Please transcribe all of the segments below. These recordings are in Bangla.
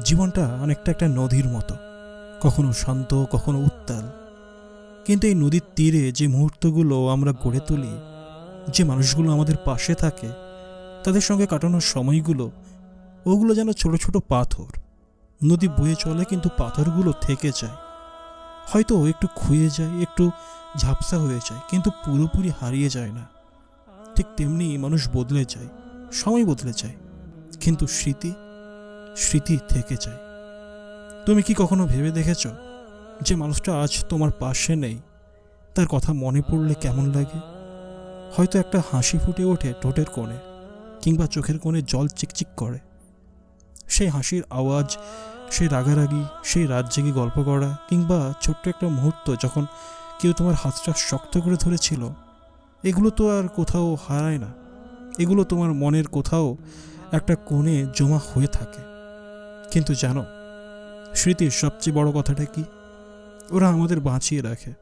জীবনটা অনেকটা একটা নদীর মতো, কখনো শান্ত কখনো উত্তাল। কিন্তু এই নদীর তীরে যে মুহূর্তগুলো আমরা গড়ে তুলি, যে মানুষগুলো আমাদের পাশে থাকে, তাদের সঙ্গে কাটানোর সময়গুলো, ওগুলো যেন ছোট ছোট পাথর। নদী বয়ে চলে কিন্তু পাথরগুলো থেকে যায়, হয়তো একটু ক্ষুয়ে যায়, একটু ঝাপসা হয়ে যায়, কিন্তু পুরোপুরি হারিয়ে যায় না। ঠিক তেমনি মানুষ বদলে যায়, সময় বদলে যায়, কিন্তু স্মৃতি স্মৃতি থেকে যায়। তুমি কি কখনো ভেবে দেখেছ যে মানুষটা আজ তোমার পাশে নেই, তার কথা মনে পড়লে কেমন লাগে? হয়তো একটা হাসি ফুটে ওঠে ঠোঁটের কোণে, কিংবা চোখের কোণে জল চিকচিক করে। সেই হাসির আওয়াজ, সেই রাগারাগি, সেই রাত জেগে গল্প করা, কিংবা ছোট্ট একটা মুহূর্ত যখন কেউ তোমার হাতটা শক্ত করে ধরেছিল, এগুলো তো আর কোথাও হারায় না। এগুলো তোমার মনের কোথাও একটা কোণে জমা হয়ে থাকে। কিন্তু জানো, স্মৃতির সবচেয়ে বড় কথাটা কি? ওরা আমাদের বাঁচিয়ে রাখে।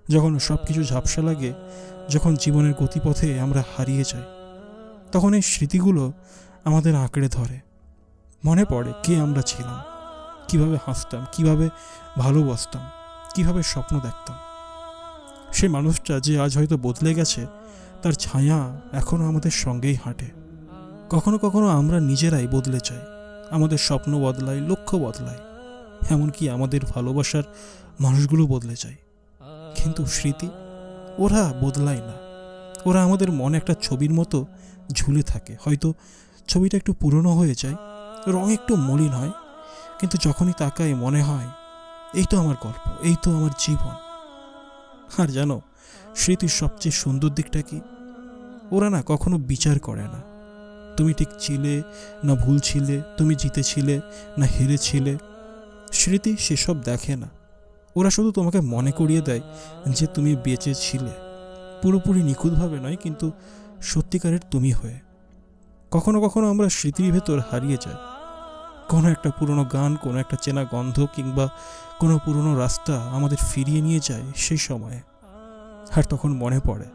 যখন সব কিছু ঝাপসা লাগে, যখন জীবনের গতিপথে আমরা হারিয়ে যাই, তখন এই স্মৃতিগুলো আমাদের আঁকড়ে ধরে। মনে পড়ে কে আমরা ছিলাম, কিভাবে হাসতাম, কিভাবে ভালোবাসতাম, কিভাবে স্বপ্ন দেখতাম। সে মানুষটা যে আজ হয়তো বদলে গেছে, তার ছায়া এখনও আমাদের সঙ্গেই হাঁটে। কখনো কখনো আমরা নিজেরাই বদলে যাই, আমাদের স্বপ্ন বদলায়, লক্ষ্য বদলায়, এমনকি আমাদের ভালোবাসার মানুষগুলো বদলে যায়। কিন্তু স্মৃতি, ওরা বদলায় না। ওরা আমাদের মনে একটা ছবির মতো ঝুলে থাকে। হয়তো ছবিটা একটু পুরনো হয়ে যায়, রং একটু মলিন হয়, কিন্তু যখনই তাকাই মনে হয় এই তো আমার গল্প, এই তো আমার জীবন। আর জানো, স্মৃতির সবচেয়ে সুন্দর দিকটা কি? ওরা না কখনো বিচার করে না তুমি ঠিক ছিলে না ভুল ছিলে, তুমি জিতেছিলে না হেরেছিলে। স্মৃতি সেসব দেখে না। ওরা শুধু তোমাকে মনে করিয়ে দেয় যে তুমি বেঁচে ছিলে, পুরোপুরি নিখুঁতভাবে নয়, কিন্তু সত্যিকারের তুমি হয়ে। কখনো কখনো আমরা স্মৃতির ভেতর হারিয়ে যাই। কোনো একটা পুরনো গান, কোনো একটা চেনা গন্ধ, কিংবা কোনো পুরনো রাস্তা আমাদের ফিরিয়ে নিয়ে যায় সেই সময়ে। আর তখন মনে পড়ে,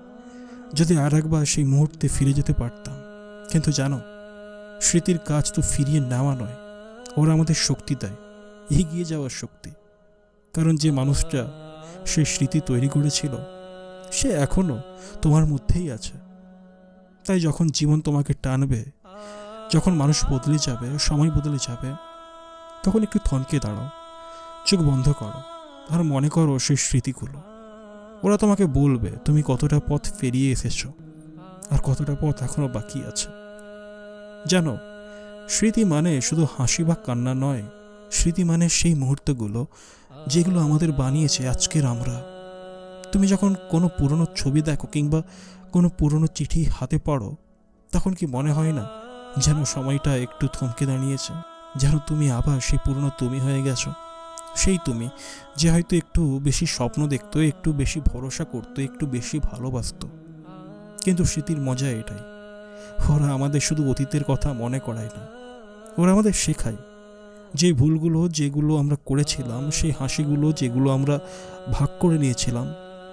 যদি আর একবার সেই মুহূর্তে ফিরে যেতে পারতাম। কিন্তু জানো, স্মৃতির কাজ তো ফিরিয়ে নেওয়া নয়, ওরা আমাদের শক্তি দেয়, এগিয়ে যাওয়ার শক্তি। কারণ যে মানুষটা সেই স্মৃতি তৈরি করেছিল, সে এখনো তোমার মধ্যেই আছে। তাই যখন জীবন তোমাকে টানবে, যখন মানুষ বদলে যাবে, সময় বদলে যাবে, তখন একটু থমকে দাঁড়াও, চোখ বন্ধ করো, আর মনে করো সেই স্মৃতিগুলো। ওরা তোমাকে বলবে তুমি কতটা পথ পেরিয়ে এসেছো, আর কতটা পথ এখনো বাকি আছে। জানো, স্মৃতি মানে শুধু হাসি বা কান্না নয়। স্মৃতি মানে সেই মুহূর্তগুলো যেগুলো আমাদের বানিয়েছে আজকের আমরা। তুমি যখন কোনো পুরনো ছবি দেখো, কিংবা কোনো পুরনো চিঠি হাতে পড়ো, তখন কি মনে হয় না যেন সময়টা একটু থমকে দাঁড়িয়েছে? যেন তুমি আবার সেই পুরনো তুমি হয়ে গেছো। সেই তুমি যে হয়তো একটু বেশি স্বপ্ন দেখতো, একটু বেশি ভরসা করতো, একটু বেশি ভালোবাসতো। কিন্তু স্মৃতির মজা এটাই, ওরা আমাদের শুধু অতীতের কথা মনে করায় না, ওরা আমাদের শেখায় যে ভুলগুলো যেগুলো আমরা করেছিলাম, সেই হাসিগুলো যেগুলো আমরা ভাগ করে নিয়েছিলাম,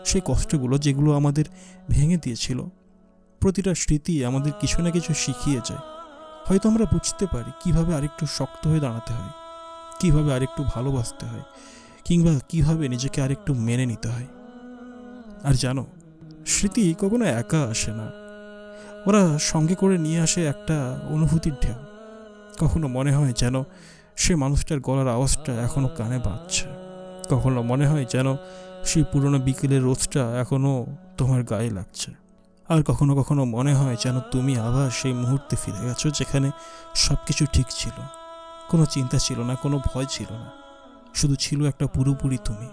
সেই কষ্টগুলো যেগুলো আমাদের ভেঙে দিয়েছিল। প্রতিটা স্মৃতি আমাদের কিছু না কিছু শিখিয়ে যায়। হয়তো আমরা বুঝতে পারি কিভাবে আরেকটু শক্ত হয়ে দাঁড়াতে হয়, কিভাবে আরেকটু ভালোবাসতে হয়, কিংবা কিভাবে নিজেকে আরেকটু মেনে নিতে হয়। আর জানো, স্মৃতি কখনো একা আসে না, ওরা সঙ্গে করে নিয়ে আসে একটা অনুভূতির ঢেউ। কখনো মনে হয় যেন সে মানুষটার গলার আওয়াজটা এখনো কানে বাজছে, কখনো মনে হয় যেন সেই পুরনো বিকেলের রোদটা এখনো তোমার গায়ে লাগছে, আর কখনো কখনো মনে হয় যেন তুমি আবার সেই মুহূর্তে ফিরে গেছো যেখানে সব কিছু ঠিক ছিল, কোনো চিন্তা ছিল না, কোনো ভয় ছিল না, শুধু ছিল একটা পুরোপুরি তুমি।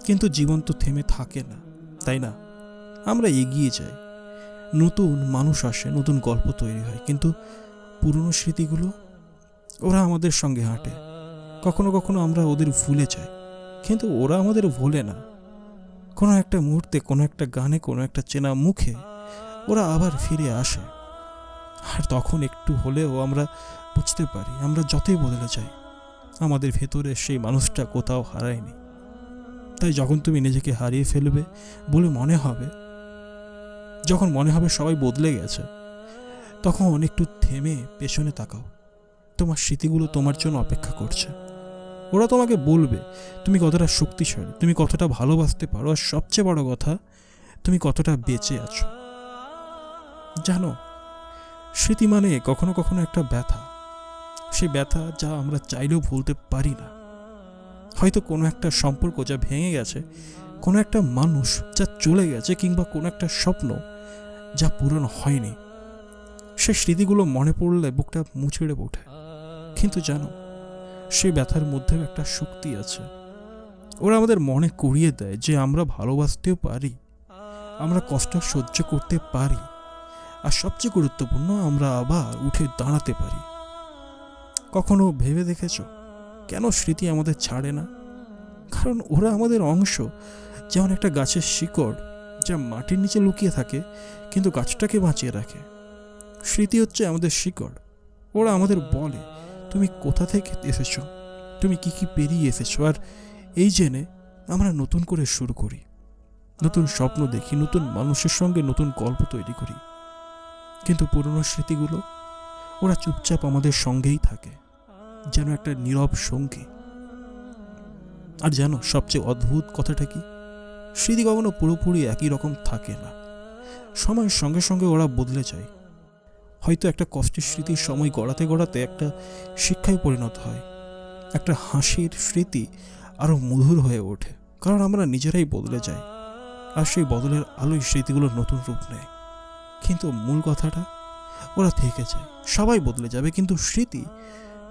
কিন্তু জীবন তো থেমে থাকে না, তাই না? আমরা এগিয়ে যাই, নতুন মানুষ আসে, নতুন গল্প তৈরি হয়, কিন্তু পুরনো স্মৃতিগুলো, ওরা আমাদের সঙ্গে হাঁটে। কখনো কখনো আমরা ওদের ভুলে যাই, কিন্তু ওরা আমাদের ভোলে না। কোনো একটা মুহূর্তে, কোনো একটা গানে, কোনো একটা চেনা মুখে ওরা আবার ফিরে আসে। আর তখন একটু হলেও আমরা বুঝতে পারি, আমরা যতই বদলে যাই, আমাদের ভেতরে সেই মানুষটা কোথাও হারায়নি। তাই যখন তুমি নিজেকে হারিয়ে ফেলবে বলে মনে হবে, যখন মনে হবে সবাই বদলে গেছে, তখন একটু থেমে পেছনে তাকাও। তোমার স্মৃতিগুলো তোমার জন্য অপেক্ষা করছে। ওরা তোমাকে বলবে তুমি কতটা শক্তিশালী, তুমি কতটা ভালোবাসতে পারো, আর সবচেয়ে বড় কথা তুমি কতটা বেঁচে আছো। জানো, স্মৃতি মানে কখনো কখনো একটা ব্যথা, সেই ব্যথা যা আমরা চাইলেও ভুলতে পারি না। হয়তো কোনো একটা সম্পর্ক যা ভেঙে গেছে, কোনো একটা মানুষ যা চলে গেছে, কিংবা কোনো একটা স্বপ্ন যা পূরণ হয়নি। সেই স্মৃতিগুলো মনে পড়লে বুকটা মুচড়ে ওঠে। কিন্তু জানো, সেই ব্যথার মধ্যেও একটা শক্তি আছে। ওরা আমাদের মনে করিয়ে দেয় যে আমরা ভালোবাসতেও পারি, আমরা কষ্ট সহ্য করতে পারি, আর সবচেয়ে গুরুত্বপূর্ণ আমরা আবার উঠে দাঁড়াতে পারি। কখনো ভেবে দেখেছ কেন স্মৃতি আমাদের ছাড়ে না? কারণ ওরা আমাদের অংশ। যেমন একটা গাছের শিকড় যা মাটির নিচে লুকিয়ে থাকে কিন্তু গাছটাকে বাঁচিয়ে রাখে, স্মৃতি হচ্ছে আমাদের শিকড়। ওরা আমাদের বলে তুমি কোথা থেকে এসেছো, তুমি কি কি পেরিয়ে এসেছো, আর এই জেনে আমরা নতুন করে শুরু করি, নতুন স্বপ্ন দেখি, নতুন মানুষের সঙ্গে নতুন গল্প তৈরি করি। কিন্তু পুরনো স্মৃতিগুলো, ওরা চুপচাপ আমাদের সঙ্গেই থাকে, যেন একটা নীরব সঙ্গী। আর জানো সবচেয়ে অদ্ভুত কথাটা কি? স্মৃতি কখনো পুরোপুরি একই রকম থাকে না। সময়ের সঙ্গে সঙ্গে ওরা বদলে যায়। হয়তো একটা কষ্টের স্মৃতির সময় গড়াতে গড়াতে একটা শিক্ষায় পরিণত হয়, একটা হাসির স্মৃতি আরও মধুর হয়ে ওঠে, কারণ আমরা নিজেরাই বদলে যাই, আর সেই বদলের আলোয় স্মৃতিগুলো নতুন রূপ নেয়। কিন্তু মূল কথাটা, ওরা থেকে যায়। সবাই বদলে যাবে কিন্তু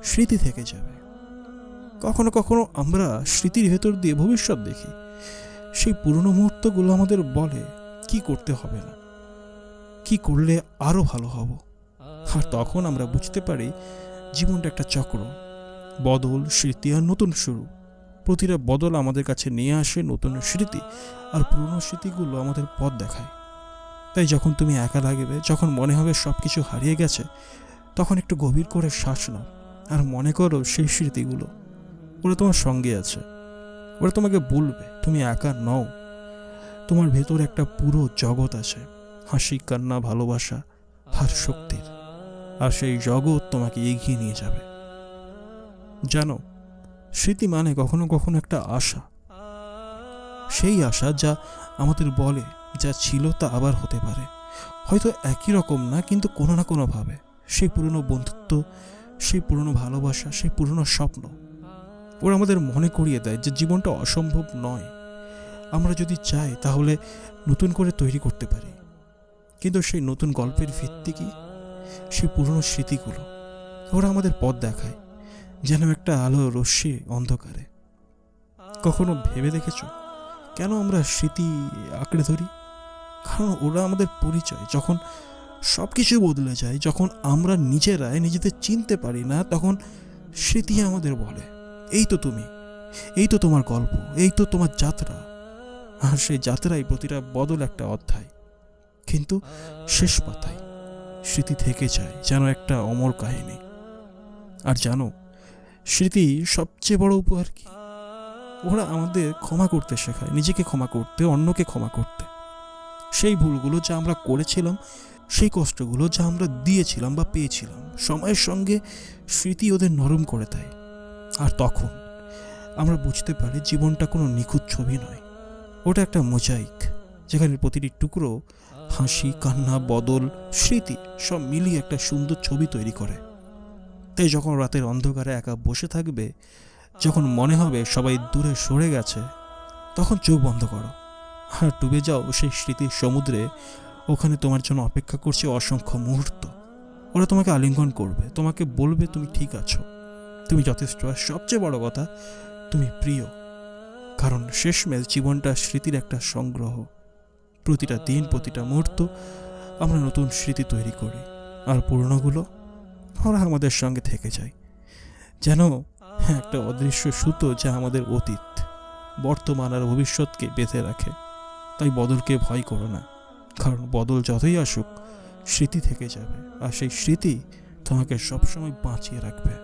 স্মৃতি থেকে যাবে। কখনো কখনো আমরা স্মৃতির ভেতর দিয়ে ভবিষ্যৎ দেখি। সেই পুরনো মুহূর্তগুলো আমাদের বলে কি করতে হবে না, কি করলে আরো ভালো হব। আর তখন আমরা বুঝতে পারি জীবনটা একটা চক্র, বদল, স্মৃতি আর নতুন শুরু। প্রতিটা বদল আমাদের কাছে নিয়ে আসে নতুন স্মৃতি, আর পুরনো স্মৃতিগুলো আমাদের পথ দেখায়। তাই যখন তুমি একা লাগবে, যখন মনে হবে সবকিছু হারিয়ে গেছে, তখন একটু গভীর করে শ্বাস নাও আর মনে করো সেই স্মৃতিগুলো, ওরা তোমার সঙ্গে আছে। ওরা তোমাকে বলবে তুমি একা নও, তোমার ভেতর একটা পুরো জগৎ আছে, হাসি, কান্না, ভালোবাসা আর শক্তির। আর সেই জগৎ তোমাকে এগিয়ে নিয়ে যাবে। জানো, স্মৃতি মানে কখনো কখনো একটা আশা, সেই আশা যা আমাদের বলে যা ছিল তা আবার হতে পারে। হয়তো একই রকম না, কিন্তু কোনো না কোনোভাবে সেই পুরনো বন্ধুত্ব, সেই পুরনো ভালোবাসা, সেই পুরনো স্বপ্ন, ওরা আমাদের মনে করিয়ে দেয় যে জীবনটা অসম্ভব নয়। আমরা যদি চাই তাহলে নতুন করে তৈরি করতে পারি। কিন্তু সেই নতুন গল্পের ভিত্তি কি? সেই পুরনো স্মৃতিগুলো। ওরা আমাদের পথ দেখায় যেন একটা আলো রশ্মি অন্ধকারে। কখনো ভেবে দেখেছো কেন আমরা স্মৃতি আঁকড়ে ধরি? কারণ ওরা আমাদের পরিচয়। যখন সব কিছু বদলে যায়, যখন আমরা নিজেরাই নিজেদের চিনতে পারি না, তখন স্মৃতি আমাদের বলে এই তো তুমি, এই তো তোমার গল্প, এই তো তোমার যাত্রা। আর সেই যাত্রায় প্রতিটা বদল একটা অধ্যায়, কিন্তু শেষ পাতায় স্মৃতি থেকে যায় যেন একটা অমর কাহিনী। আর জানো, স্মৃতি সবচেয়ে বড় উপহার কি? ওরা আমাদের ক্ষমা করতে শেখায়, নিজেকে ক্ষমা করতে, অন্যকে ক্ষমা করতে। সেই ভুলগুলো যা আমরা করেছিলাম, সেই কষ্টগুলো যা আমরা দিয়েছিলাম বা পেয়েছিলাম, সময়ের সঙ্গে স্মৃতি ওদের নরম করে দেয়। আর তখন আমরা বুঝতে পারি জীবনটা কোনো নিখুঁত ছবি নয়, ওটা একটা মোজাইক, যেখানে প্রতিটি টুকরো হাসি, কান্না, বদল, স্মৃতি সব মিলিয়ে একটা সুন্দর ছবি তৈরি করে। তাই যখন রাতের অন্ধকারে একা বসে থাকবে, যখন মনে হবে সবাই দূরে সরে গেছে, তখন চোখ বন্ধ করো আর ডুবে যাও সেই স্মৃতির সমুদ্রে। ওখানে তোমার জন্য অপেক্ষা করছে অসংখ্য মুহূর্ত। ওরা তোমাকে আলিঙ্গন করবে, তোমাকে বলবে তুমি ঠিক আছো, তুমি যথেষ্ট, আর সবচেয়ে বড় কথা তুমি প্রিয়। কারণ শেষমেশ জীবনটা স্মৃতির একটা সংগ্রহ। প্রতিটা দিন, প্রতিটা মুহূর্ত আমরা নতুন স্মৃতি তৈরি করি, আর পুরনোগুলো ওরা আমাদের সঙ্গে থেকে যায় যেন একটা অদৃশ্য সুতো যা আমাদের অতীত, বর্তমান আর ভবিষ্যৎকে বেঁধে রাখে। তাই বদলকে ভয় করো না, কারণ বদল যতই আসুক স্মৃতি থেকে যাবে, আর সেই স্মৃতি তোমাকে সবসময় বাঁচিয়ে রাখবে।